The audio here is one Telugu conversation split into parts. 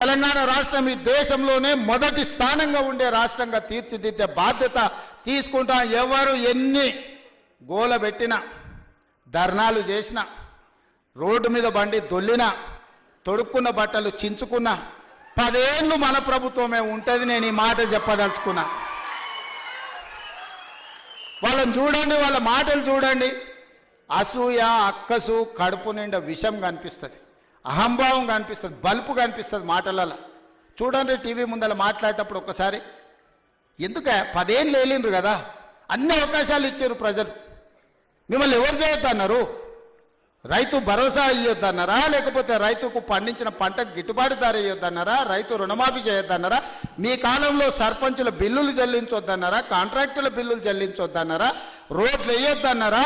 తెలంగాణ రాష్ట్రం ఈ దేశంలోనే మొదటి స్థానంగా ఉండే రాష్ట్రంగా తీర్చిదిద్దే బాధ్యత తీసుకుంటాం. ఎవరు ఎన్ని గోల పెట్టినా, ధర్నాలు చేసినా, రోడ్డు మీద బండి దొల్లినా, తొడుక్కున్న బట్టలు చించుకున్నా 10 ఏళ్ళు మన ప్రభుత్వమే ఉంటుంది. నేను ఈ మాట చెప్పదలుచుకున్నా. వాళ్ళని చూడండి, వాళ్ళ మాటలు చూడండి. అసూయ, అక్కసు, కడుపు నిండా విషం కనిపిస్తుంది, అహంభావం కనిపిస్తుంది, బల్పు కనిపిస్తుంది మాటలలో. చూడండి, టీవీ ముందర మాట్లాడేటప్పుడు ఒక్కసారి. ఎందుక 10 ఏళ్ళు లేలిండ్రు కదా, అన్ని అవకాశాలు ఇచ్చారు ప్రజలు. మిమ్మల్ని ఎవరు చేయొద్దన్నారు? రైతు భరోసా ఇవ్వద్దన్నారా? లేకపోతే రైతుకు పండించిన పంటకు గిట్టుబాటు ధర ఇవ్వద్దన్నారా? రైతు రుణమాఫీ చేయొద్దన్నారా? మీ కాలంలో సర్పంచుల బిల్లులు చెల్లించొద్దన్నారా? కాంట్రాక్టుల బిల్లులు చెల్లించొద్దన్నారా? రోడ్లు వేయొద్దన్నారా?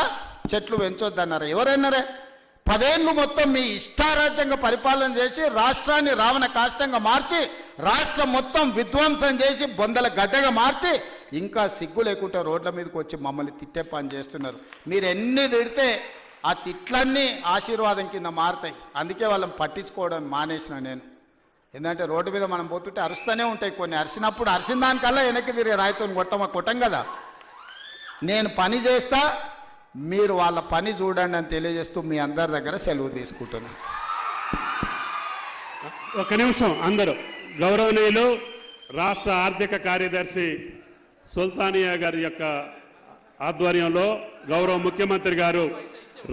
చెట్లు పెంచొద్దన్నారా? ఎవరన్నారే? 10 ఏళ్ళు మొత్తం మీ ఇష్టారాజ్యంగా పరిపాలన చేసి రాష్ట్రాన్ని రావణ కాష్టంగా మార్చి, రాష్ట్రం మొత్తం విధ్వంసం చేసి బొందల గడ్డగా మార్చి, ఇంకా సిగ్గు లేకుండా రోడ్ల మీదకి వచ్చి మమ్మల్ని తిట్టే పని చేస్తున్నారు. మీరు ఎన్ని తిడితే ఆ తిట్లన్నీ ఆశీర్వాదం కింద మారుతాయి. అందుకే వాళ్ళని పట్టించుకోవడం మానేసిన నేను. ఎందుకంటే రోడ్డు మీద మనం పోతుంటే అరుస్తూనే ఉంటాయి కొన్ని. అరిసినప్పుడు అరిసిన దానికల్లా వెనక్కి తిరిగి రాయితో కొట్టం కదా. నేను పని చేస్తా, మీరు వాళ్ళ పని చూడండి అని తెలియజేస్తూ మీ అందరి దగ్గర సెలవు తీసుకుంటున్నాను. ఒక నిమిషం అందరూ. గౌరవనీయులు రాష్ట్ర ఆర్థిక కార్యదర్శి సుల్తానియా గారి యొక్క ఆధ్వర్యంలో గౌరవ ముఖ్యమంత్రి గారు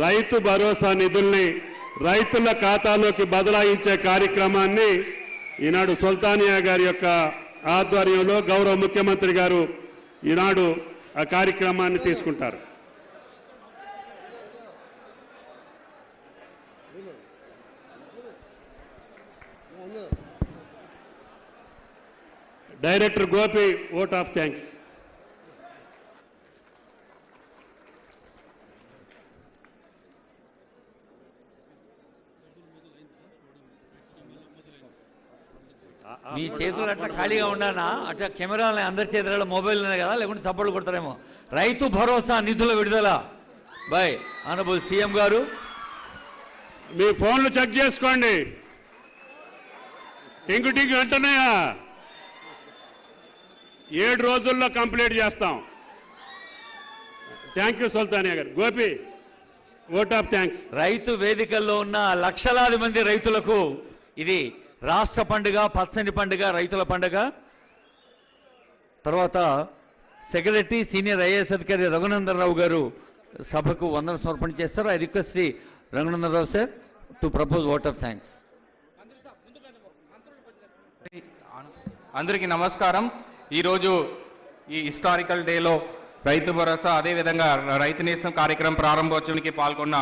రైతు భరోసా నిధుల్ని రైతుల ఖాతాలోకి బదలాయించే కార్యక్రమాన్ని ఈనాడు సుల్తానియా గారి యొక్క ఆధ్వర్యంలో గౌరవ ముఖ్యమంత్రి గారు ఈనాడు ఆ కార్యక్రమాన్ని తీసుకుంటారు. Director Gopi, vote of thanks. మీ చేతులు అట్లా ఖాళీగా ఉన్నానా? అట్లా కెమెరాలు అందరి చేతులలో మొబైల్ ఉన్నాయి కదా, లేకుంటే చప్పట్లు కొడతారేమో. రైతు భరోసా నిధుల విడుదల బై ఆనరబుల్ సీఎం గారు. మీ ఫోన్లు చెక్ చేసుకోండి. టింగు టింగు అంటున్నాయా? 7 రోజుల్లో కంప్లీట్ చేస్తాం. థ్యాంక్ యూ సుల్తానియా గారు. Gopi, vote of thanks. రైతు వేదికల్లో ఉన్న లక్షలాది మంది రైతులకు ఇది రాష్ట్ర పండుగ, పచ్చని పండుగ, రైతుల పండుగ. తర్వాత సెక్రటరీ సీనియర్ ఐఏఎస్ అధికారి రఘునందన్ రావు గారు సభకు వందన సమర్పణ చేస్తారు. I request Shri Raghunandan Rao sir to propose vote of thanks. అందరికీ నమస్కారం. ఈరోజు ఈ హిస్టారికల్ డేలో రైతు భరోసా అదేవిధంగా రైతు నేస్తం కార్యక్రమం ప్రారంభోత్సవానికి పాల్గొన్న